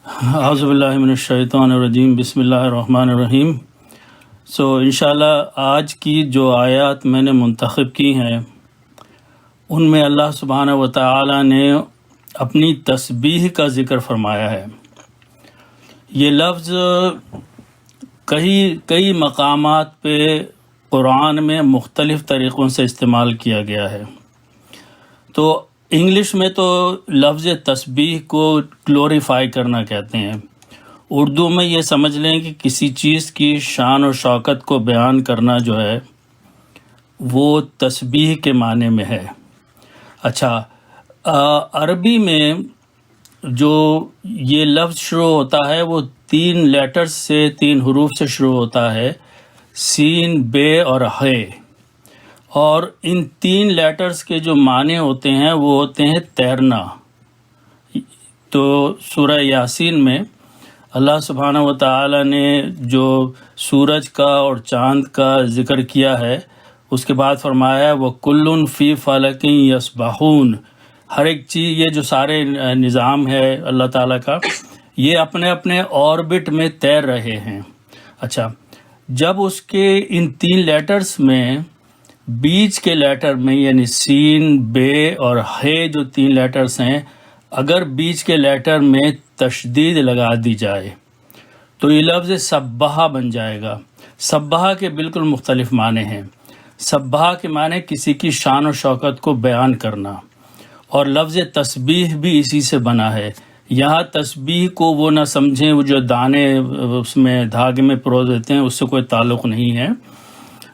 اعوذ باللہ من الشیطان الرجیم، بسم اللہ الرحمن الرحیم۔ انشاءاللہ آج کی جو آیات میں نے منتخب کی ہیں ان میں اللہ سبحانہ و تعالی نے اپنی تسبیح کا ذکر فرمایا ہے۔ یہ لفظ کئی مقامات پہ قرآن میں مختلف طریقوں سے استعمال کیا گیا ہے۔ تو انگلش میں تو لفظ تسبیح کو گلوریفائی کرنا کہتے ہیں، اردو میں یہ سمجھ لیں کہ کسی چیز کی شان و شوکت کو بیان کرنا جو ہے وہ تسبیح کے معنی میں ہے۔ اچھا، عربی میں جو یہ لفظ شروع ہوتا ہے وہ 3 لیٹرز سے، 3 حروف سے شروع ہوتا ہے، سین، بے اور ہے، اور ان 3 لیٹرز کے جو معنی ہوتے ہیں وہ ہوتے ہیں تیرنا۔ تو سورہ یاسین میں اللہ سبحانہ و تعالی نے جو سورج کا اور چاند کا ذکر کیا ہے اس کے بعد فرمایا وَكُلٌّ فِي فَلَكٍ يَسْبَحُونَ، ہر ایک چیز، یہ جو سارے نظام ہے اللہ تعالیٰ کا، یہ اپنے اپنے آربٹ میں تیر رہے ہیں۔ اچھا، جب اس کے ان 3 لیٹرز میں بیچ کے لیٹر میں یعنی سین، بے اور ہے جو 3 لیٹرز ہیں، اگر بیچ کے لیٹر میں تشدید لگا دی جائے تو یہ لفظ سبحہ بن جائے گا۔ سبحہ کے بالکل مختلف معنی ہیں۔ سبحہ کے معنی کسی کی شان و شوکت کو بیان کرنا، اور لفظ تسبیح بھی اسی سے بنا ہے۔ یہاں تسبیح کو وہ نہ سمجھیں وہ جو دانے اس میں دھاگے میں پرو دیتے ہیں، اس سے کوئی تعلق نہیں ہے،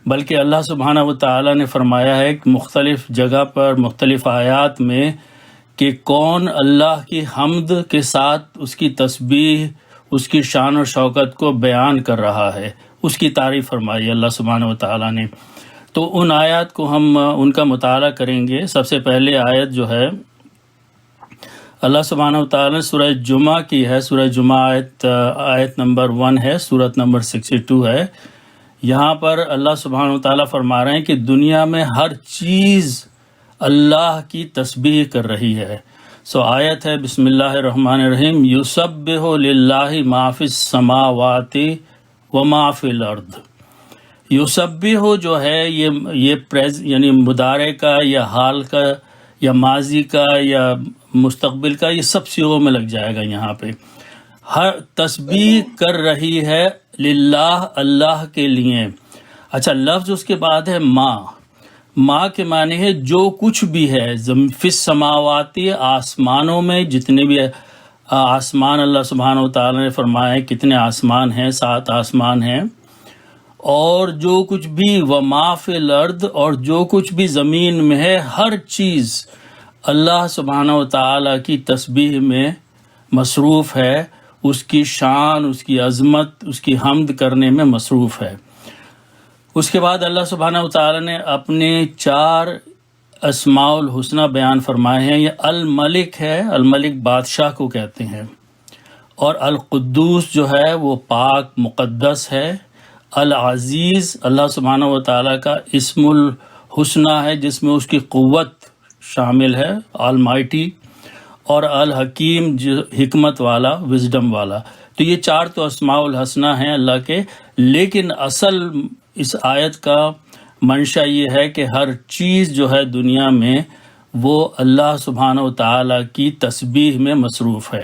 بلکہ اللہ سبحانہ و تعالیٰ نے فرمایا ہے کہ مختلف جگہ پر مختلف آیات میں کہ کون اللہ کی حمد کے ساتھ اس کی تسبیح، اس کی شان و شوکت کو بیان کر رہا ہے، اس کی تعریف فرمائی اللہ سبحانہ و تعالیٰ نے۔ تو ان آیات کو ہم ان کا مطالعہ کریں گے۔ سب سے پہلے آیت جو ہے اللہ سبحانہ و تعالیٰ نے سورہ جمعہ کی ہے، سورہ جمعہ آیت نمبر 1 ہے، سورت نمبر 62 ہے۔ یہاں پر اللہ سبحانہ و تعالیٰ فرما رہے ہیں کہ دنیا میں ہر چیز اللہ کی تسبیح کر رہی ہے۔ آیت ہے بسم اللہ الرحمن الرحیم، یسبح للہ ما فی السماوات و ما فی الارض۔ یسبح جو ہے یہ یعنی مضارع کا یا حال کا یا ماضی کا یا مستقبل کا، یہ سب صیغوں میں لگ جائے گا۔ یہاں پہ ہر تسبیح کر رہی ہے للہ، اللہ کے لیے۔ اچھا، لفظ اس کے بعد ہے ما کے معنی ہے جو کچھ بھی ہے، فی السماوات، آسمانوں میں جتنے بھی آسمان اللہ سبحانہ و تعالیٰ نے فرمایا ہے کتنے آسمان ہیں، 7 آسمان ہیں، اور جو کچھ بھی وما فی الارض، اور جو کچھ بھی زمین میں ہے، ہر چیز اللہ سبحانہ و تعالیٰ کی تسبیح میں مصروف ہے، اس کی شان، اس کی عظمت، اس کی حمد کرنے میں مصروف ہے۔ اس کے بعد اللہ سبحانہ و تعالیٰ نے اپنے 4 اسماء الحسنہ بیان فرمائے ہیں۔ یہ الملک ہے، الملک بادشاہ کو کہتے ہیں، اور القدوس جو ہے وہ پاک مقدس ہے، العزیز اللہ سبحانہ و تعالیٰ کا اسم الحسنہ ہے جس میں اس کی قوت شامل ہے، آلمائٹی، اور الحکیم جو حکمت والا، وزڈم والا۔ تو یہ 4 تو اسماء الحسنہ ہیں اللہ کے، لیکن اصل اس آیت کا منشا یہ ہے کہ ہر چیز جو ہے دنیا میں وہ اللہ سبحانہ و تعالیٰ کی تسبیح میں مصروف ہے۔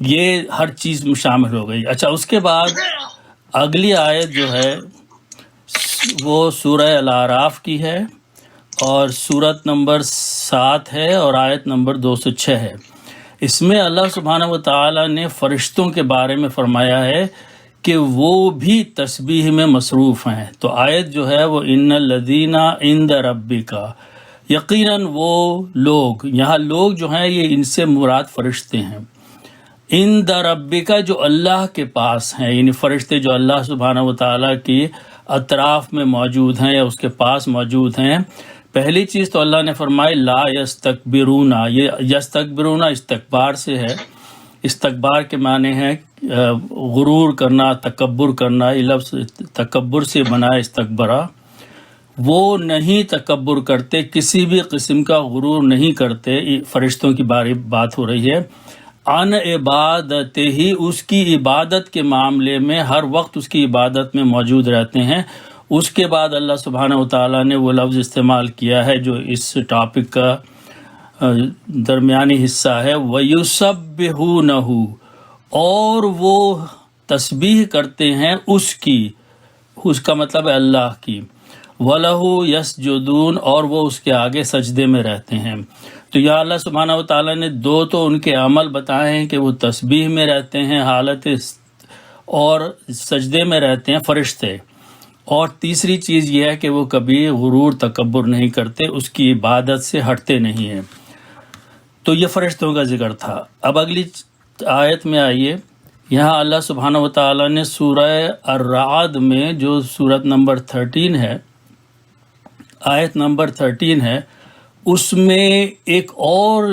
یہ ہر چیز میں شامل ہو گئی۔ اچھا، اس کے بعد اگلی آیت جو ہے وہ سورہ الاعراف کی ہے، اور سورت نمبر 7 ہے اور آیت نمبر 206 ہے۔ اس میں اللہ سبحانہ و تعالیٰ نے فرشتوں کے بارے میں فرمایا ہے کہ وہ بھی تسبیح میں مصروف ہیں۔ تو آیت جو ہے وہ ان الذین عند ربک، یقیناً وہ لوگ، یہاں لوگ جو ہیں یہ ان سے مراد فرشتے ہیں، عند ربک جو اللہ کے پاس ہیں، یعنی فرشتے جو اللہ سبحانہ و تعالیٰ کی اطراف میں موجود ہیں یا اس کے پاس موجود ہیں۔ پہلی چیز تو اللہ نے فرمائی لا یستکبرون، یہ یستکبرون استکبار سے ہے۔ استکبار کے معنی ہے غرور کرنا، تکبر کرنا، یہ لفظ تکبر سے بنا ہے استکبرہ۔ وہ نہیں تکبر کرتے، کسی بھی قسم کا غرور نہیں کرتے۔ فرشتوں کی بات ہو رہی ہے۔ عن عبادت ہی، اس کی عبادت کے معاملے میں ہر وقت اس کی عبادت میں موجود رہتے ہیں۔ اس کے بعد اللہ سبحانہ وتعالیٰ نے وہ لفظ استعمال کیا ہے جو اس ٹاپک کا درمیانی حصہ ہے، وَيُسَبِّحُونَهُ، اور وہ تسبیح کرتے ہیں اس کی، اس کا مطلب ہے اللہ کی، وَلَهُ يَسْجُدُونَ، اور وہ اس کے آگے سجدے میں رہتے ہیں۔ تو یا اللہ سبحانہ وتعالیٰ نے دو تو ان کے عمل بتائے ہیں کہ وہ تسبیح میں رہتے ہیں حالت اور سجدے میں رہتے ہیں فرشتے، اور تیسری چیز یہ ہے کہ وہ کبھی غرور تکبر نہیں کرتے، اس کی عبادت سے ہٹتے نہیں ہیں۔ تو یہ فرشتوں کا ذکر تھا۔ اب اگلی آیت میں آئیے، یہاں اللہ سبحانہ وتعالیٰ نے سورہ الرعد میں جو سورت نمبر 13 ہے، آیت نمبر 13 ہے، اس میں ایک اور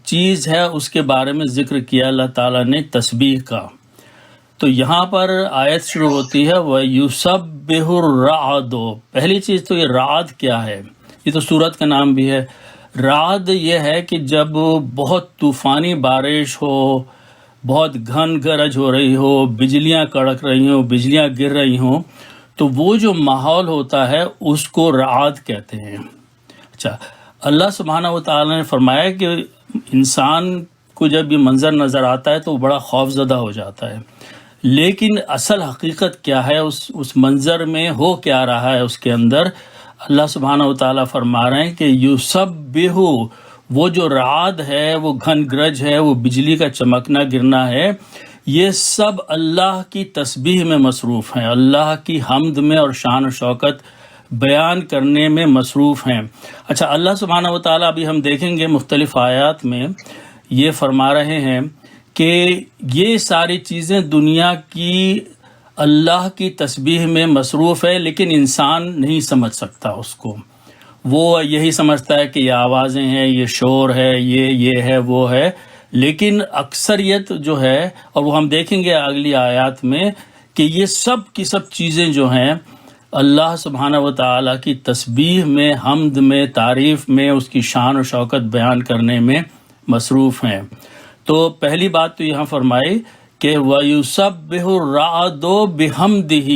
چیز ہے، اس کے بارے میں ذکر کیا اللہ تعالیٰ نے، تسبیح کا۔ تو یہاں پر آیت شروع ہوتی ہے وَيُسَبِّحُ الرَّعْدُ۔ پہلی چیز تو یہ رعد کیا ہے، یہ تو سورت کا نام بھی ہے۔ رعد یہ ہے کہ جب بہت طوفانی بارش ہو، بہت گھن گرج ہو رہی ہو، بجلیاں کڑک رہی ہوں، بجلیاں گر رہی ہوں، تو وہ جو ماحول ہوتا ہے اس کو رعد کہتے ہیں۔ اچھا، اللہ سبحانہ وتعالیٰ نے فرمایا کہ انسان کو جب یہ منظر نظر آتا ہے تو وہ بڑا خوف زدہ ہو جاتا ہے، لیکن اصل حقیقت کیا ہے، اس منظر میں ہو کیا رہا ہے، اس کے اندر اللہ سبحانہ وتعالیٰ فرما رہے ہیں کہ یسبح، وہ جو رعد ہے، وہ گھن گرج ہے، وہ بجلی کا چمکنا گرنا ہے، یہ سب اللہ کی تسبیح میں مصروف ہیں، اللہ کی حمد میں اور شان و شوکت بیان کرنے میں مصروف ہیں۔ اچھا، اللہ سبحانہ وتعالیٰ ابھی ہم دیکھیں گے مختلف آیات میں یہ فرما رہے ہیں کہ یہ ساری چیزیں دنیا کی اللہ کی تسبیح میں مصروف ہے، لیکن انسان نہیں سمجھ سکتا اس کو، وہ یہی سمجھتا ہے کہ یہ آوازیں ہیں، یہ شور ہے، یہ ہے، وہ ہے، لیکن اکثریت جو ہے، اور وہ ہم دیکھیں گے اگلی آیات میں کہ یہ سب کی سب چیزیں جو ہیں اللہ سبحانہ وتعالیٰ کی تسبیح میں، حمد میں، تعریف میں، اس کی شان و شوکت بیان کرنے میں مصروف ہیں۔ تو پہلی بات تو یہاں فرمائی کہ وَيُسَبِّحُ الرَّعْدُ بِحَمْدِهِ،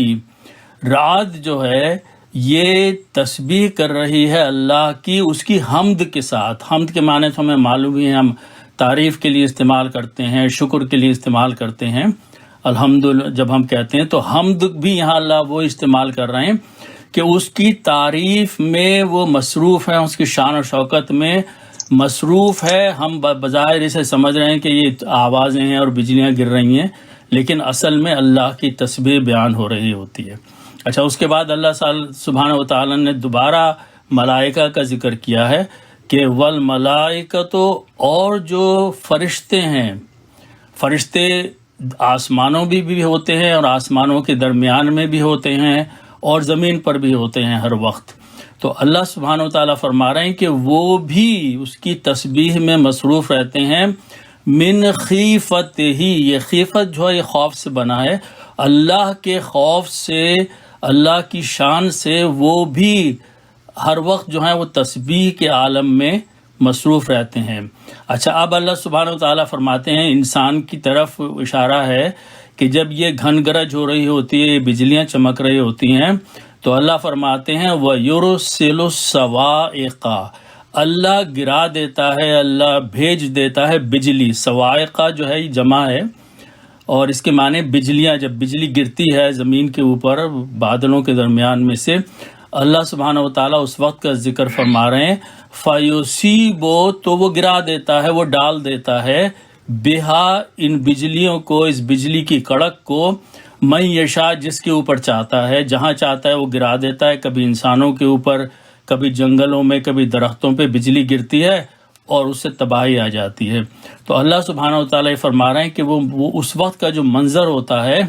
رعد جو ہے یہ تسبیح کر رہی ہے اللہ کی، اس کی حمد کے ساتھ۔ حمد کے معنی تو ہمیں معلوم ہی ہے، ہم تعریف کے لیے استعمال کرتے ہیں، شکر کے لیے استعمال کرتے ہیں، الحمدللہ جب ہم کہتے ہیں، تو حمد بھی یہاں اللہ وہ استعمال کر رہے ہیں کہ اس کی تعریف میں وہ مصروف ہے، اس کی شان و شوکت میں مصروف ہے۔ ہم بظاہر اسے سمجھ رہے ہیں کہ یہ آوازیں ہیں اور بجلیاں گر رہی ہیں، لیکن اصل میں اللہ کی تسبیح بیان ہو رہی ہوتی ہے۔ اچھا، اس کے بعد اللہ سبحانہ وتعالیٰ نے دوبارہ ملائکہ کا ذکر کیا ہے کہ والملائکۃ، اور جو فرشتے ہیں، فرشتے آسمانوں بھی ہوتے ہیں اور آسمانوں کے درمیان میں بھی ہوتے ہیں اور زمین پر بھی ہوتے ہیں ہر وقت۔ تو اللہ سبحانہ وتعالیٰ فرما رہے ہیں کہ وہ بھی اس کی تسبیح میں مصروف رہتے ہیں، من خیفت ہی، یہ خیفت جو ہے یہ خوف سے بنا ہے، اللہ کے خوف سے، اللہ کی شان سے وہ بھی ہر وقت جو ہے وہ تسبیح کے عالم میں مصروف رہتے ہیں۔ اچھا، اب اللہ سبحانہ وتعالیٰ فرماتے ہیں، انسان کی طرف اشارہ ہے کہ جب یہ گھن گرج ہو رہی ہوتی ہے، یہ بجلیاں چمک رہی ہوتی ہیں، تو اللہ فرماتے ہیں وَيُرْسِلُ الصَّوَاعِقَ، اللہ گرا دیتا ہے، اللہ بھیج دیتا ہے بجلی۔ صواعقہ جو ہے یہ جمع ہے، اور اس کے معنی بجلیاں، جب بجلی گرتی ہے زمین کے اوپر بادلوں کے درمیان میں سے، اللہ سبحانہ وتعالیٰ اس وقت کا ذکر فرما رہے ہیں فَيُصِيبُ، تو وہ گرا دیتا ہے، وہ ڈال دیتا ہے، بہا، ان بجلیوں کو، اس بجلی کی کڑک کو، من یشاء، جس کے اوپر چاہتا ہے، جہاں چاہتا ہے وہ گرا دیتا ہے۔ کبھی انسانوں کے اوپر، کبھی جنگلوں میں، کبھی درختوں پہ بجلی گرتی ہے اور اس سے تباہی آ جاتی ہے۔ تو اللہ سبحانہ وتعالیٰ یہ فرما رہے ہیں کہ وہ اس وقت کا جو منظر ہوتا ہے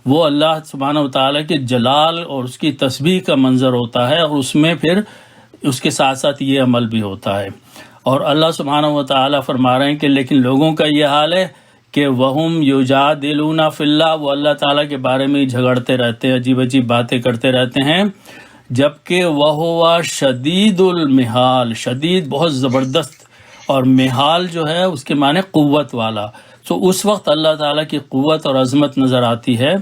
وہ اللہ سبحانہ وتعالیٰ کے جلال اور اس کی تسبیح کا منظر ہوتا ہے، اور اس میں پھر اس کے ساتھ ساتھ یہ عمل بھی ہوتا ہے۔ اور اللہ سبحانہ وتعالیٰ فرما رہے ہیں کہ لیکن لوگوں کا یہ حال ہے کہ وَهُمْ يُجَادِلُونَ فِي اللَّهِ، وہ اللہ تعالیٰ کے بارے میں جھگڑتے رہتے ہیں، عجیب عجیب باتیں کرتے رہتے ہیں، جبکہ وَهُوَ شَدِيدُ الْمِحَالِ، شدید بہت زبردست اور محال جو ہے اس کے معنی قوت والا. تو اس وقت اللہ تعالیٰ کی قوت اور عظمت نظر آتی ہے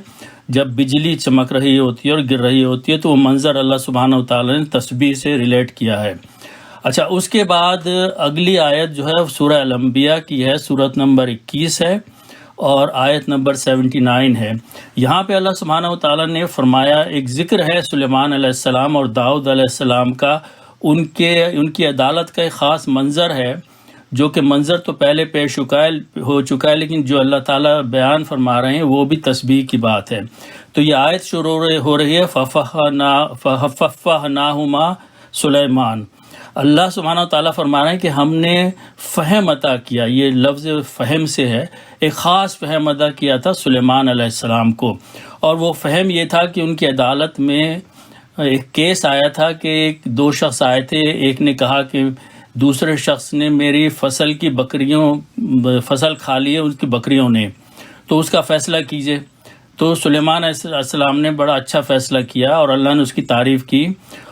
جب بجلی چمک رہی ہوتی ہے اور گر رہی ہوتی ہے، تو وہ منظر اللہ سبحانہ و تعالیٰ نے تسبیح سے ریلیٹ کیا ہے. اچھا، اس کے بعد اگلی آیت جو ہے سورہ الانبیاء کی ہے، سورت نمبر 21 ہے اور آیت نمبر 79 ہے. یہاں پہ اللہ سبحانہ و تعالیٰ نے فرمایا، ایک ذکر ہے سلیمان علیہ السلام اور داؤد علیہ السلام کا، ان کی عدالت کا ایک خاص منظر ہے، جو کہ منظر تو پہلے پیش ہو چکا ہے، لیکن جو اللہ تعالیٰ بیان فرما رہے ہیں وہ بھی تسبیح کی بات ہے. تو یہ آیت شروع ہو رہی ہے فَفَفَّهْنَاهُمَا سلیمان. اللہ سبحانہ وتعالیٰ فرما رہے ہیں کہ ہم نے فہم عطا کیا، یہ لفظ فہم سے ہے، ایک خاص فہم عطا کیا تھا سلیمان علیہ السلام کو. اور وہ فہم یہ تھا کہ ان کی عدالت میں ایک کیس آیا تھا کہ دو شخص آئے تھے، ایک نے کہا کہ دوسرے شخص نے میری فصل کھا لی ہے ان کی بکریوں نے، تو اس کا فیصلہ کیجئے. تو سلیمان علیہ السلام نے بڑا اچھا فیصلہ کیا اور اللہ نے اس کی تعریف کی،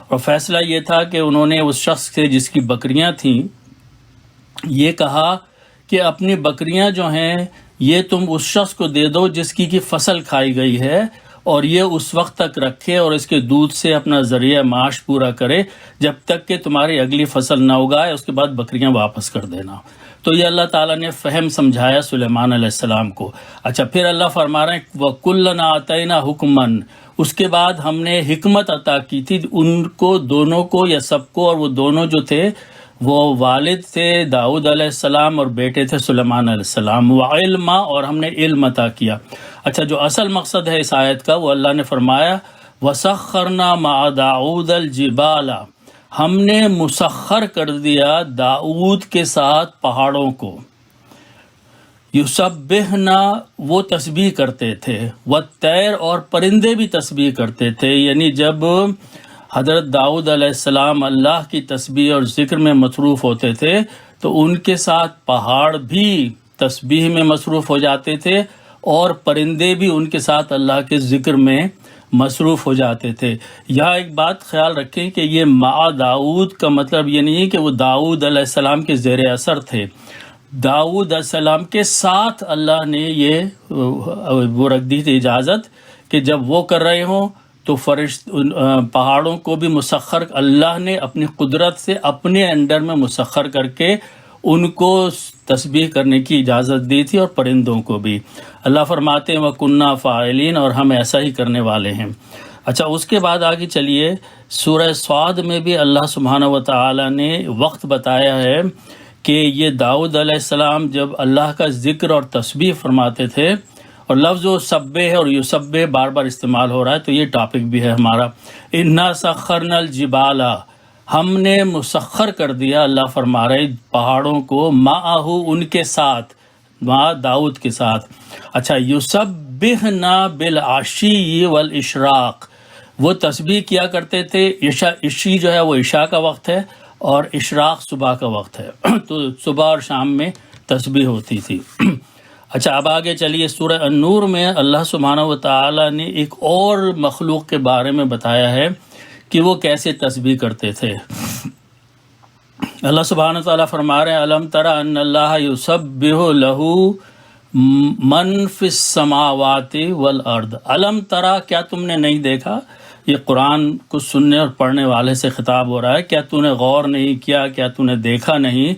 اور فیصلہ یہ تھا کہ انہوں نے اس شخص سے جس کی بکریاں تھیں یہ کہا کہ اپنی بکریاں جو ہیں یہ تم اس شخص کو دے دو جس کی فصل کھائی گئی ہے، اور یہ اس وقت تک رکھے اور اس کے دودھ سے اپنا ذریعہ معاش پورا کرے جب تک کہ تمہاری اگلی فصل نہ اگائے، اس کے بعد بکریاں واپس کر دینا. تو یہ اللہ تعالیٰ نے فہم سمجھایا سلیمان علیہ السلام کو. اچھا، پھر اللہ فرما رہے ہیں وَكُلًّا آتَيْنَا حُكْمًا، اس کے بعد ہم نے حکمت عطا کی تھی ان کو دونوں کو یا سب کو، اور وہ دونوں جو تھے وہ والد تھے داؤد علیہ السلام اور بیٹے تھے سلیمان علیہ السلام، وعلما، اور ہم نے علم عطا کیا. اچھا، جو اصل مقصد ہے اس آیت کا وہ اللہ نے فرمایا وَسَخَّرْنَا مَعَ دَاؤُودَ الْجِبَالَ، ہم نے مسخر کر دیا داؤد کے ساتھ پہاڑوں کو. یسبحنا، وہ تسبیح کرتے تھے، والطیر، اور پرندے بھی تسبیح کرتے تھے. یعنی جب حضرت داؤد علیہ السلام اللہ کی تسبیح اور ذکر میں مصروف ہوتے تھے تو ان کے ساتھ پہاڑ بھی تسبیح میں مصروف ہو جاتے تھے، اور پرندے بھی ان کے ساتھ اللہ کے ذکر میں مصروف ہو جاتے تھے. یہاں ایک بات خیال رکھیں کہ یہ مع داؤد کا مطلب یہ نہیں ہے کہ وہ داؤد علیہ السلام کے زیر اثر تھے. داؤد علیہ السلام کے ساتھ اللہ نے یہ وہ رکھ دی تھی اجازت کہ جب وہ کر رہے ہوں تو پہاڑوں کو بھی مسخر اللہ نے اپنی قدرت سے اپنے انڈر میں مسخر کر کے ان کو تسبیح کرنے کی اجازت دی تھی، اور پرندوں کو بھی. اللہ فرماتے ہیں وَكُنَّا فَاعِلِينَ، اور ہم ایسا ہی کرنے والے ہیں. اچھا، اس کے بعد آگے چلیے، سورہ صاد میں بھی اللہ سبحانہ و تعالی نے وقت بتایا ہے کہ یہ داؤد علیہ السلام جب اللہ کا ذکر اور تسبیح فرماتے تھے، اور لفظ و سبح اور یسبح بار بار استعمال ہو رہا ہے، تو یہ ٹاپک بھی ہے ہمارا. اِنَّا سَخَّرْنَا الْجِبَالَ، ہم نے مسخر کر دیا، اللہ فرما رہے پہاڑوں کو، معہ، ان کے ساتھ، مع داؤد کے ساتھ. اچھا، یسبحنا بالعشی والاشراق، وہ تسبیح کیا کرتے تھے. عشی جو ہے وہ عشاء کا وقت ہے، اور اشراق صبح کا وقت ہے، تو صبح اور شام میں تسبیح ہوتی تھی. اچھا، اب آگے چلیے، سورہ النور میں اللہ سبحانہ و تعالی نے ایک اور مخلوق کے بارے میں بتایا ہے کہ وہ کیسے تسبیح کرتے تھے. اللہ سبحانہ و تعالی فرما رہے ہیں الم تر ان اللہ یسبح لہ من فی السماوات والارض. الم ترا، کیا تم نے نہیں دیکھا؟ یہ قرآن کو سننے اور پڑھنے والے سے خطاب ہو رہا ہے. کیا تو نے غور نہیں کیا، کیا تو نے دیکھا نہیں؟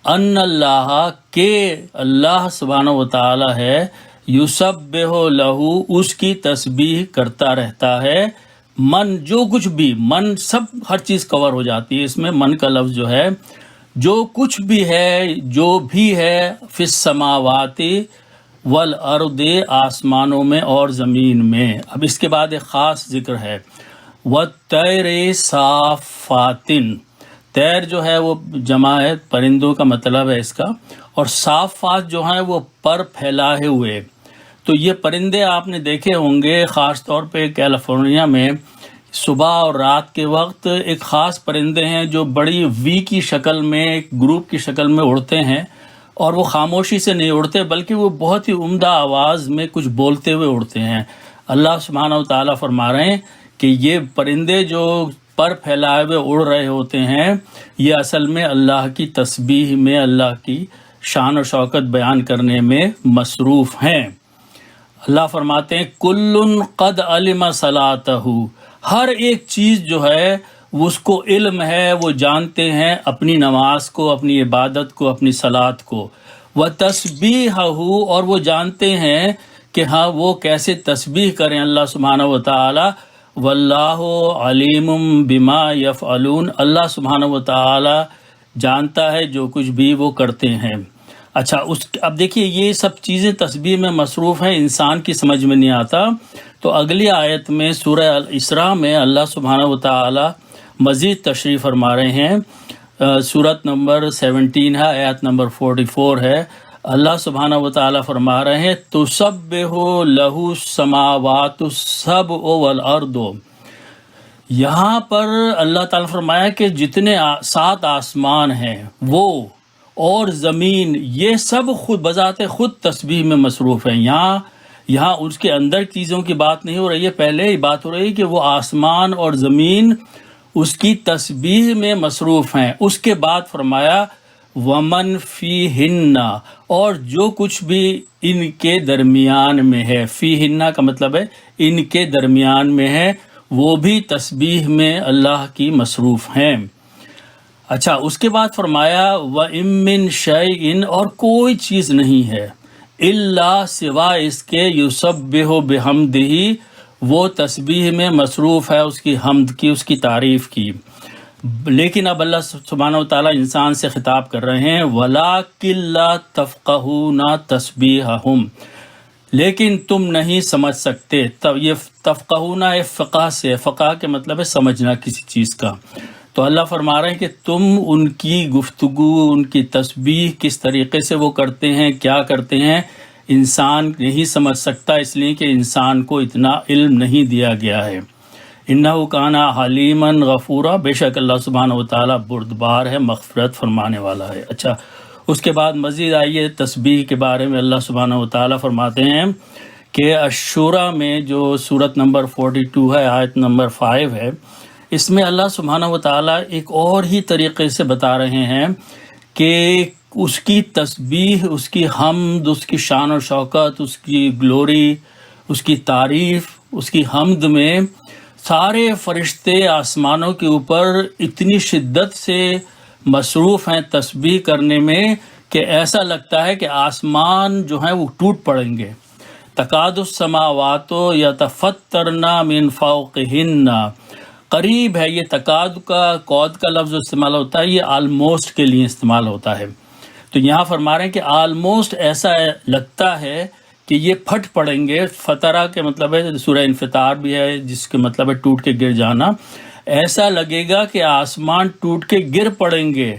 ان اللہ، کہ اللہ سبحانہ و تعالی ہے، یسبح لہ، اس کی تسبیح کرتا رہتا ہے، من، جو کچھ بھی، من سب، ہر چیز کور ہو جاتی ہے اس میں. من کا لفظ جو ہے جو کچھ بھی ہے، جو بھی ہے، فی السماوات والارض، آسمانوں میں اور زمین میں. اب اس کے بعد ایک خاص ذکر ہے، والطیر صافات. طیر جو ہے وہ جمع ہے، پرندوں کا مطلب ہے اس کا، اور صافات جو ہیں وہ پر پھیلائے ہوئے. تو یہ پرندے آپ نے دیکھے ہوں گے، خاص طور پہ کیلیفورنیا میں صبح اور رات کے وقت ایک خاص پرندے ہیں جو بڑی وی کی شکل میں، ایک گروپ کی شکل میں اڑتے ہیں، اور وہ خاموشی سے نہیں اڑتے بلکہ وہ بہت ہی عمدہ آواز میں کچھ بولتے ہوئے اڑتے ہیں. اللہ سبحانہ و تعالیٰ فرما رہے ہیں کہ یہ پرندے جو پر پھیلائے ہوئے اڑ رہے ہوتے ہیں، یہ اصل میں اللہ کی تسبیح میں، اللہ کی شان و شوکت بیان کرنے میں مصروف ہیں۔ اللہ فرماتے ہیں کل قد علم صلاتہ، ہر ایک چیز جو ہے اس کو علم ہے، وہ جانتے ہیں اپنی نماز کو، اپنی عبادت کو، اپنی صلات کو، وتسبیحہ، اور وہ جانتے ہیں کہ ہاں وہ کیسے تسبیح کریں اللہ سبحانہ و تعالی، واللہ علیم بما یفعلون، اللہ سبحانہ و تعالی جانتا ہے جو کچھ بھی وہ کرتے ہیں۔ اچھا اب دیکھیے یہ سب چیزیں تسبیح میں مصروف ہیں، انسان کی سمجھ میں نہیں آتا، تو اگلی آیت میں سورہ الاسراء میں اللہ سبحانہ و تعالی مزید تشریح فرما رہے ہیں، سورت نمبر 17 ہے، آیت نمبر 44 ہے۔ اللہ سبحانہ و تعالی فرما رہے ہیں تسبح لہ السماوات السبع والارض، یہاں پر اللہ تعالیٰ فرمایا کہ جتنے 7 آسمان ہیں وہ اور زمین، یہ سب خود بذات خود تسبیح میں مصروف ہیں۔ یہاں اس کے اندر چیزوں کی بات نہیں ہو رہی ہے، پہلے ہی بات ہو رہی ہے کہ وہ آسمان اور زمین اس کی تسبیح میں مصروف ہیں۔ اس کے بعد فرمایا ومن فیہن، اور جو کچھ بھی ان کے درمیان میں ہے، فیہن کا مطلب ہے ان کے درمیان میں ہے، وہ بھی تسبیح میں اللہ کی مصروف ہیں۔ اچھا اس کے بعد فرمایا وَإِن مِّن شَيْءٍ، اور کوئی چیز نہیں ہے الا سوائے اس کے یسبح بحمدہ، وہ تسبیح میں مصروف ہے، اس کی حمد کی، اس کی تعریف کی۔ لیکن اب اللہ سبحانہ و تعالیٰ انسان سے خطاب کر رہے ہیں وَلَٰكِن لَّا تَفْقَهُونَ تَسْبِيحَهُمْ، لیکن تم نہیں سمجھ سکتے۔ تب یہ تفقہون فقہ سے، فقہ کے مطلب ہے سمجھنا کسی چیز کا، تو اللہ فرما رہے ہیں کہ تم ان کی گفتگو، ان کی تسبیح کس طریقے سے وہ کرتے ہیں، کیا کرتے ہیں، انسان نہیں سمجھ سکتا، اس لیے کہ انسان کو اتنا علم نہیں دیا گیا ہے۔ انہ کان حلیما غفورا، بے شک اللہ سبحانہ و تعالیٰ بردبار ہے، مغفرت فرمانے والا ہے۔ اچھا اس کے بعد مزید آئیے تسبیح کے بارے میں اللہ سبحانہ و تعالیٰ فرماتے ہیں کہ الشورى میں جو سورت نمبر 42 ہے، آیت نمبر 5 ہے، اس میں اللہ سبحانہ و تعالیٰ ایک اور ہی طریقے سے بتا رہے ہیں کہ اس کی تسبیح، اس کی حمد، اس کی شان و شوکت، اس کی گلوری، اس کی تعریف، اس کی حمد میں سارے فرشتے آسمانوں کے اوپر اتنی شدت سے مصروف ہیں تسبیح کرنے میں کہ ایسا لگتا ہے کہ آسمان جو ہیں وہ ٹوٹ پڑیں گے۔ تکاد السماوات یتفطرن من فوقہن، قریب ہے، یہ تکاد کا قود کا لفظ استعمال ہوتا ہے، یہ آلموسٹ کے لیے استعمال ہوتا ہے، تو یہاں فرما رہے ہیں کہ آلموسٹ ایسا لگتا ہے کہ یہ پھٹ پڑیں گے۔ فطرہ کے مطلب ہے سورہ انفطار بھی ہے جس کے مطلب ہے ٹوٹ کے گر جانا، ایسا لگے گا کہ آسمان ٹوٹ کے گر پڑیں گے،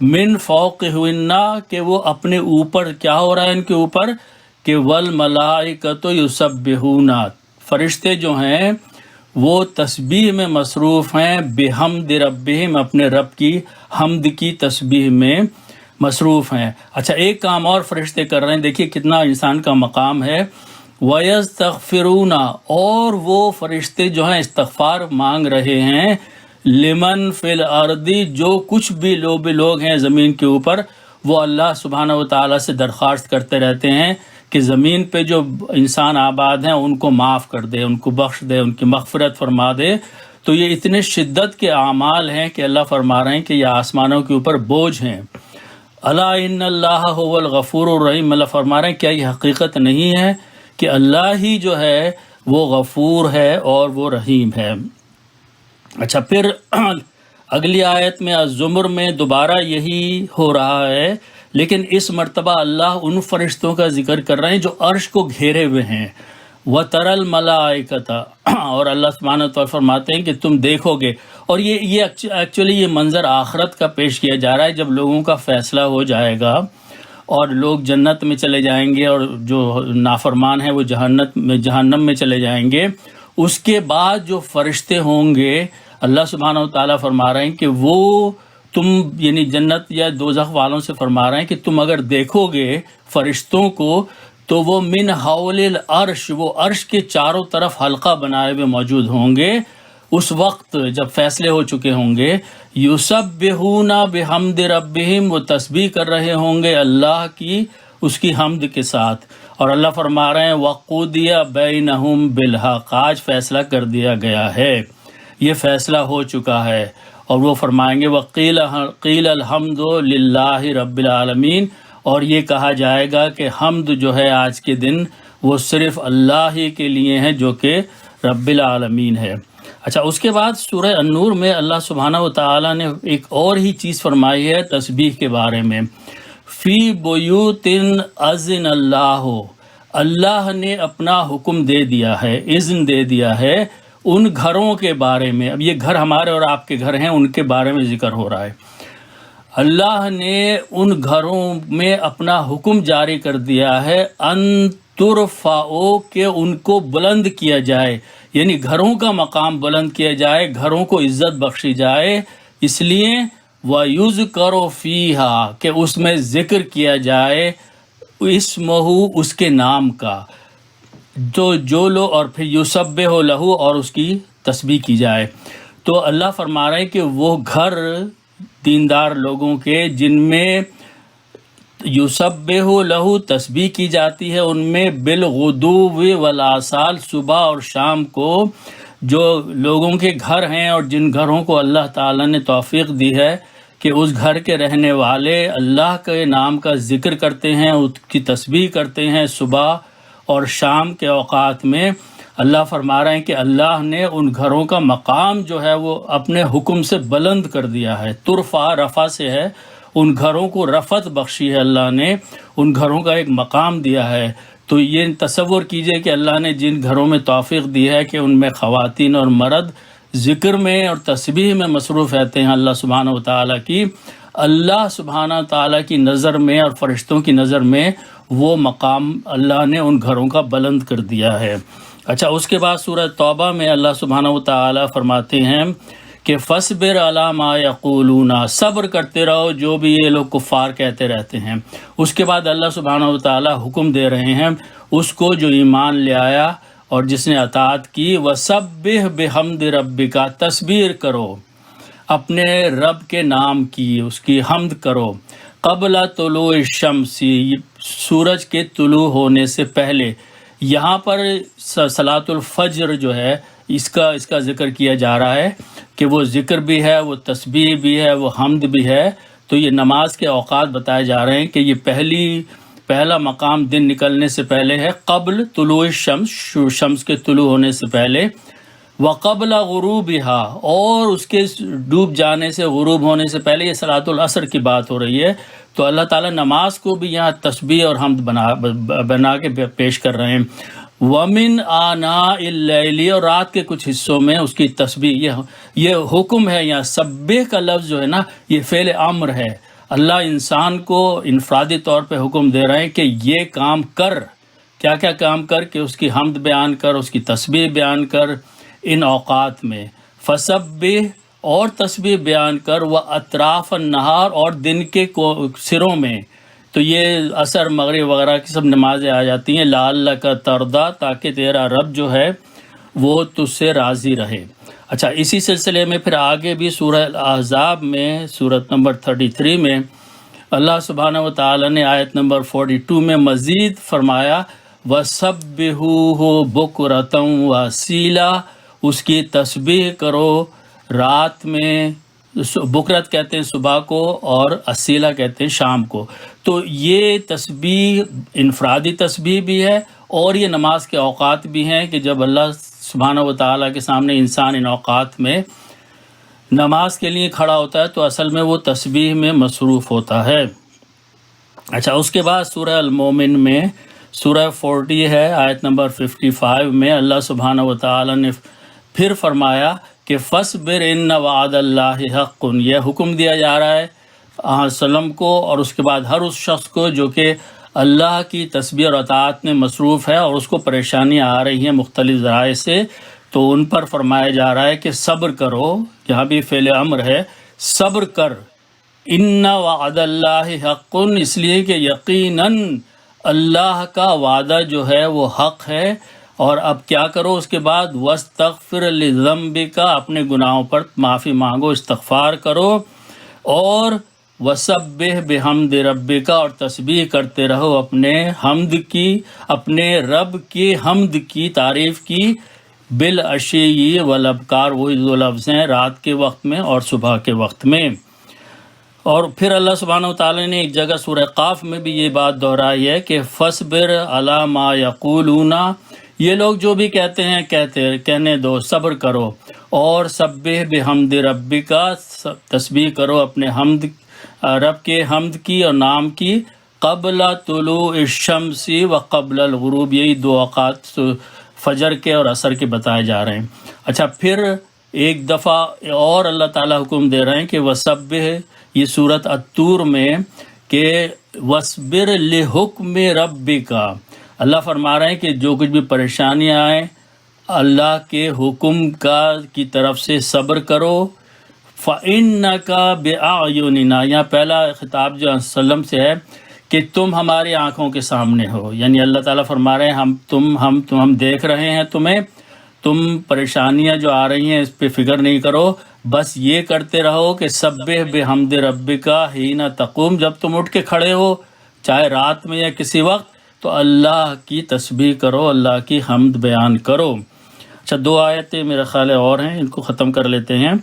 من فوقہن، کہ وہ اپنے اوپر، کیا ہو رہا ہے ان کے اوپر، کہ والملائکۃ یسبحون، فرشتے جو ہیں وہ تسبیح میں مصروف ہیں، بحمد ربہم، اپنے رب کی حمد کی تسبیح میں مصروف ہیں۔ اچھا ایک کام اور فرشتے کر رہے ہیں، دیکھیے کتنا انسان کا مقام ہے، وَيَسْتَغْفِرُونَ، اور وہ فرشتے جو ہیں استغفار مانگ رہے ہیں، لمن فی الارض، جو کچھ بھی لوگ ہیں زمین کے اوپر، وہ اللہ سبحانہ و تعالیٰ سے درخواست کرتے رہتے ہیں کہ زمین پہ جو انسان آباد ہیں ان کو معاف کر دے، ان کو بخش دے، ان کی مغفرت فرما دے۔ تو یہ اتنے شدت کے اعمال ہیں کہ اللہ فرما رہے ہیں کہ یہ آسمانوں کے اوپر بوجھ ہیں۔ الا ان اللہ هو الغفور الرحیم، اللہ فرما رہے ہیں کیا یہ حقیقت نہیں ہے کہ اللہ ہی جو ہے وہ غفور ہے اور وہ رحیم ہے۔ اچھا پھر اگلی آیت میں الزمر میں دوبارہ یہی ہو رہا ہے، لیکن اس مرتبہ اللہ ان فرشتوں کا ذکر کر رہے ہیں جو عرش کو گھیرے ہوئے ہیں، وَتَرَى الْمَلَائِكَةَ، اور اللہ سبحانہ وتعالیٰ فرماتے ہیں کہ تم دیکھو گے، اور یہ ایکچولی یہ منظر آخرت کا پیش کیا جا رہا ہے، جب لوگوں کا فیصلہ ہو جائے گا اور لوگ جنت میں چلے جائیں گے اور جو نافرمان ہیں وہ جہنم میں چلے جائیں گے، اس کے بعد جو فرشتے ہوں گے اللہ سبحانہ وتعالیٰ فرما رہے ہیں کہ وہ تم، یعنی جنت یا دوزخ والوں سے فرما رہے ہیں کہ تم اگر دیکھو گے فرشتوں کو تو وہ من حول العرش، وہ عرش کے چاروں طرف حلقہ بنائے ہوئے موجود ہوں گے، اس وقت جب فیصلے ہو چکے ہوں گے، یسبحون بحمد ربہم، وہ تسبیح کر رہے ہوں گے اللہ کی، اس کی حمد کے ساتھ. اور اللہ فرما رہے ہیں وَقُضِیَ بَیْنَہُم بِالْحَقِّ، آج فیصلہ کر دیا گیا ہے، یہ فیصلہ ہو چکا ہے. اور وہ فرمائیں گے وَقِیلَ الْحَمْدُ لِلَّهِ رَبِّ الْعَالَمِينَ، اور یہ کہا جائے گا کہ حمد جو ہے آج کے دن وہ صرف اللہ ہی کے لیے ہے جو کہ رب العالمین ہے. اچھا، اس کے بعد سورہ النور میں اللہ سبحانہ و تعالیٰ نے ایک اور ہی چیز فرمائی ہے تسبیح کے بارے میں. فی بیوت اذن اللہ، اللہ نے اپنا حکم دے دیا ہے، اذن دے دیا ہے ان گھروں کے بارے میں. اب یہ گھر ہمارے اور آپ کے گھر ہیں، ان کے بارے میں ذکر ہو رہا ہے. اللہ نے ان گھروں میں اپنا حکم جاری کر دیا ہے ان ترفعوا، کہ ان کو بلند کیا جائے، یعنی گھروں کا مقام بلند کیا جائے، گھروں کو عزت بخشی جائے. اس لیے وَيُذْكَرُ فِيهَا، کہ اس میں ذکر کیا جائے اسمہ، اس کے نام کا، تو جو لو، اور پھر یسبح لہ، اور اس کی تسبیح کی جائے. تو اللہ فرما رہے ہیں کہ وہ گھر دیندار لوگوں کے جن میں یسبح لہ تسبیح کی جاتی ہے، ان میں بالغدو والآصال، صبح اور شام کو، جو لوگوں کے گھر ہیں اور جن گھروں کو اللہ تعالیٰ نے توفیق دی ہے کہ اس گھر کے رہنے والے اللہ کے نام کا ذکر کرتے ہیں، اس کی تسبیح کرتے ہیں صبح اور شام کے اوقات میں. اللہ فرما رہے ہیں کہ اللہ نے ان گھروں کا مقام جو ہے وہ اپنے حکم سے بلند کر دیا ہے. ترفع رفع سے ہے، ان گھروں کو رفعت بخشی ہے، اللہ نے ان گھروں کا ایک مقام دیا ہے. تو یہ تصور کیجئے کہ اللہ نے جن گھروں میں توفیق دی ہے کہ ان میں خواتین اور مرد ذکر میں اور تسبیح میں مصروف رہتے ہیں اللہ سبحانہ و تعالیٰ کی، اللہ سبحانہ و تعالیٰ کی نظر میں اور فرشتوں کی نظر میں وہ مقام اللہ نے ان گھروں کا بلند کر دیا ہے. اچھا، اس کے بعد سورہ توبہ میں اللہ سبحانہ و تعالیٰ فرماتے ہیں کہ فَاصْبِرْ عَلَىٰ مَا يَقُولُونَ، صبر کرتے رہو جو بھی یہ لوگ کفار کہتے رہتے ہیں. اس کے بعد اللہ سبحانہ و تعالیٰ حکم دے رہے ہیں اس کو جو ایمان لے آیا اور جس نے اطاعت کی، وَسَبِّحْ بِحَمْدِ رَبِّكَ، تسبیح کرو اپنے رب کے نام کی، اس کی حمد کرو. قبل طلوع الشمس، سورج کے طلوع ہونے سے پہلے. یہاں پر صلاۃ الفجر جو ہے اس کا ذکر کیا جا رہا ہے کہ وہ ذکر بھی ہے، وہ تسبیح بھی ہے، وہ حمد بھی ہے. تو یہ نماز کے اوقات بتائے جا رہے ہیں کہ یہ پہلا مقام دن نکلنے سے پہلے ہے، قبل طلوع الشمس، شمس کے طلوع ہونے سے پہلے، وقبل غروبها، اور اس کے ڈوب جانے سے، غروب ہونے سے پہلے. یہ صلاۃ العصر کی بات ہو رہی ہے. تو اللہ تعالیٰ نماز کو بھی یہاں تسبیح اور حمد بنا کے پیش کر رہے ہیں. وَمِنْ آنَاءِ اللَّيْلِ، اور رات کے کچھ حصوں میں اس کی تسبیح. یہ حکم ہے، یہاں سبح کا لفظ جو ہے نا، یہ فعل امر ہے. اللہ انسان کو انفرادی طور پہ حکم دے رہے ہیں کہ یہ کام کر. کیا کیا کام کر؟ کہ اس کی حمد بیان کر، اس کی تسبیح بیان کر ان اوقات میں. فسبح، اور تسبیح بیان کر، و اطراف النہار، اور دن کے سروں میں. تو یہ عصر مغرب وغیرہ کی سب نمازیں آ جاتی ہیں. لعلک ترضیٰ، تاکہ تیرا رب جو ہے وہ تجھ سے راضی رہے. اچھا، اسی سلسلے میں پھر آگے بھی سورہ الاحزاب میں سورت نمبر 33 میں اللہ سبحانہ و تعالیٰ نے آیت نمبر 42 میں مزید فرمایا وَسَبِّحُوهُ بُكْرَةً وَأَصِيلًا، اس کی تسبیح کرو رات میں. بکرت کہتے ہیں صبح کو، اور اصیلہ کہتے ہیں شام کو. تو یہ تسبیح انفرادی تسبیح بھی ہے، اور یہ نماز کے اوقات بھی ہیں کہ جب اللہ سبحانہ و تعالیٰ کے سامنے انسان ان اوقات میں نماز کے لیے کھڑا ہوتا ہے تو اصل میں وہ تسبیح میں مصروف ہوتا ہے. اچھا، اس کے بعد سورہ المومن میں سورہ 40 ہے، آیت نمبر 55 میں اللہ سبحانہ و تعالیٰ نے پھر فرمایا کہ فَاصْبِرْ إِنَّ وَعْدَ اللَّهِ حَقٌّ. یہ حکم دیا جا رہا ہے وسلم کو، اور اس کے بعد ہر اس شخص کو جو کہ اللہ کی تسبیح اور اطاعت میں مصروف ہے اور اس کو پریشانیاں آ رہی ہیں مختلف ذرائع سے، تو ان پر فرمایا جا رہا ہے کہ صبر کرو. یہاں بھی فعل امر ہے، صبر کر. ان وعد اللہ حق، اس لیے کہ یقیناً اللہ کا وعدہ جو ہے وہ حق ہے. اور اب کیا کرو اس کے بعد وَاسْتَغْفِرْ لِذَنْبِكَ، اپنے گناہوں پر معافی مانگو، استغفار کرو، اور وَسَبِّحْ بِحَمْدِ رَبِّكَ، اور تسبیح کرتے رہو اپنے حمد کی، اپنے رب کی حمد کی، تعریف کی، بالعشی والابکار، وہی دو لفظ ہیں، رات کے وقت میں اور صبح کے وقت میں۔ اور پھر اللہ سبحانہ وتعالیٰ نے ایک جگہ سورہ قاف میں بھی یہ بات دہرائی ہے کہ فَاصْبِرْ عَلَىٰ مَا يَقُولُونَ، یہ لوگ جو بھی کہتے ہیں کہنے دو، صبر کرو، اور سبح بحمد ربک، تسبیح کرو اپنے رب کے حمد کی اور نام کی، قبل طلوع الشمس و قبل الغروب، یہی دو اوقات فجر کے اور عصر کے بتائے جا رہے ہیں۔ اچھا، پھر ایک دفعہ اور اللہ تعالیٰ حکم دے رہے ہیں کہ وَسَبِّحْ، یہ سورۃ الطور میں، کہ وَاصْبِرْ لِحُکْمِ رَبِّکَ، اللہ فرما رہے ہیں کہ جو کچھ بھی پریشانیاں آئیں اللہ کے حکم کی طرف سے صبر کرو۔ فَإِنَّكَ بِأَعْيُنِنَا، یہاں پہلا خطاب جو وسلم سے ہے کہ تم ہماری آنکھوں کے سامنے ہو، یعنی اللہ تعالیٰ فرما رہے ہیں ہم دیکھ رہے ہیں تمہیں، تم پریشانیاں جو آ رہی ہیں اس پہ فکر نہیں کرو، بس یہ کرتے رہو کہ سبح بحمد ربک حین تقوم، جب تم اٹھ کے کھڑے ہو چاہے رات میں یا کسی وقت، تو اللہ کی تسبیح کرو، اللہ کی حمد بیان کرو۔ اچھا، دو آیتیں میرا خیال ہے اور ہیں، ان کو ختم کر لیتے ہیں۔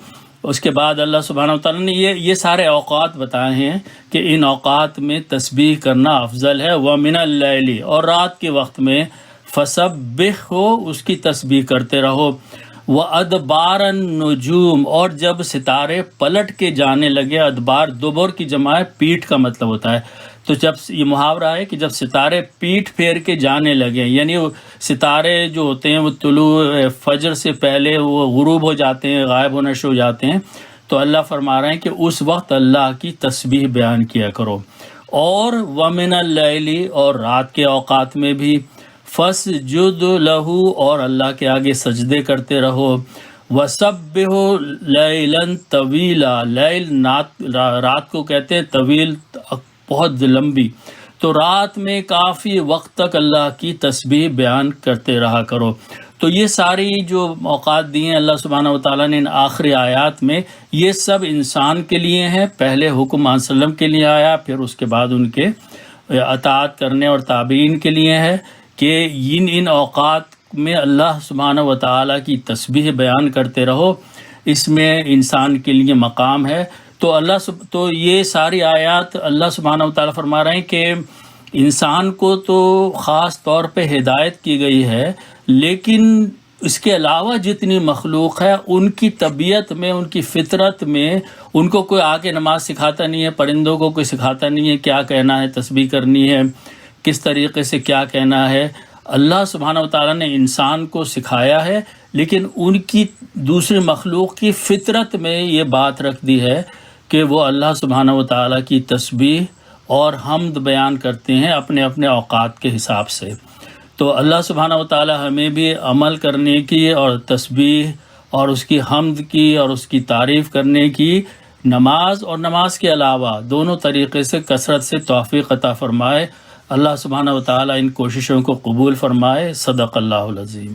اس کے بعد اللہ سبحانہ وتعالیٰ نے یہ سارے اوقات بتائے ہیں کہ ان اوقات میں تسبیح کرنا افضل ہے، وَمِنَ اللَّيْلِ، اور رات کے وقت میں فَسَبِّحْ، اس کی تسبیح کرتے رہو، وَأَدْبَارَ النُّجُومِ، اور جب ستارے پلٹ کے جانے لگے، ادبار دبر کی جمع ہے، پیٹھ کا مطلب ہوتا ہے، تو جب یہ محاورہ ہے کہ جب ستارے پیٹھ پھیر کے جانے لگے، یعنی وہ ستارے جو ہوتے ہیں وہ طلوع فجر سے پہلے وہ غروب ہو جاتے ہیں، غائب ہونا شروع ہو جاتے ہیں، تو اللہ فرما رہے ہیں کہ اس وقت اللہ کی تسبیح بیان کیا کرو، اور وَمِنَ اللَّيْلِ، اور رات کے اوقات میں بھی، فَاسْجُدْ لَهُ، اور اللہ کے آگے سجدے کرتے رہو، وَسَبِّحُ لَيْلًا طَوِيلًا، لیل رات کو کہتے ہیں طویل، بہت لمبی، تو رات میں کافی وقت تک اللہ کی تسبیح بیان کرتے رہا کرو۔ تو یہ ساری جو اوقات دی ہیں اللہ سبحانہ وتعالیٰ نے ان آخری آیات میں، یہ سب انسان کے لیے ہیں، پہلے حکم علیہ وسلم کے لیے آیا، پھر اس کے بعد ان کے اطاعت کرنے اور تابعین کے لیے ہے کہ ان اوقات میں اللہ سبحانہ وتعالیٰ کی تسبیح بیان کرتے رہو، اس میں انسان کے لیے مقام ہے۔ تو یہ ساری آیات اللہ سبحانہ وتعالیٰ فرما رہے ہیں کہ انسان کو تو خاص طور پہ ہدایت کی گئی ہے، لیکن اس کے علاوہ جتنی مخلوق ہے ان کی طبیعت میں، ان کی فطرت میں، ان کو کوئی آ کے نماز سکھاتا نہیں ہے، پرندوں کو کوئی سکھاتا نہیں ہے کیا کہنا ہے، تسبیح کرنی ہے، کس طریقے سے کیا کہنا ہے۔ اللہ سبحانہ وتعالیٰ نے انسان کو سکھایا ہے، لیکن ان کی دوسری مخلوق کی فطرت میں یہ بات رکھ دی ہے کہ وہ اللہ سبحانہ وتعالیٰ کی تسبیح اور حمد بیان کرتے ہیں اپنے اپنے اوقات کے حساب سے۔ تو اللہ سبحانہ وتعالیٰ ہمیں بھی عمل کرنے کی اور تسبیح اور اس کی حمد کی اور اس کی تعریف کرنے کی، نماز اور نماز کے علاوہ دونوں طریقے سے کثرت سے توفیق عطا فرمائے۔ اللہ سبحانہ وتعالیٰ ان کوششوں کو قبول فرمائے۔ صدق اللہ العظیم۔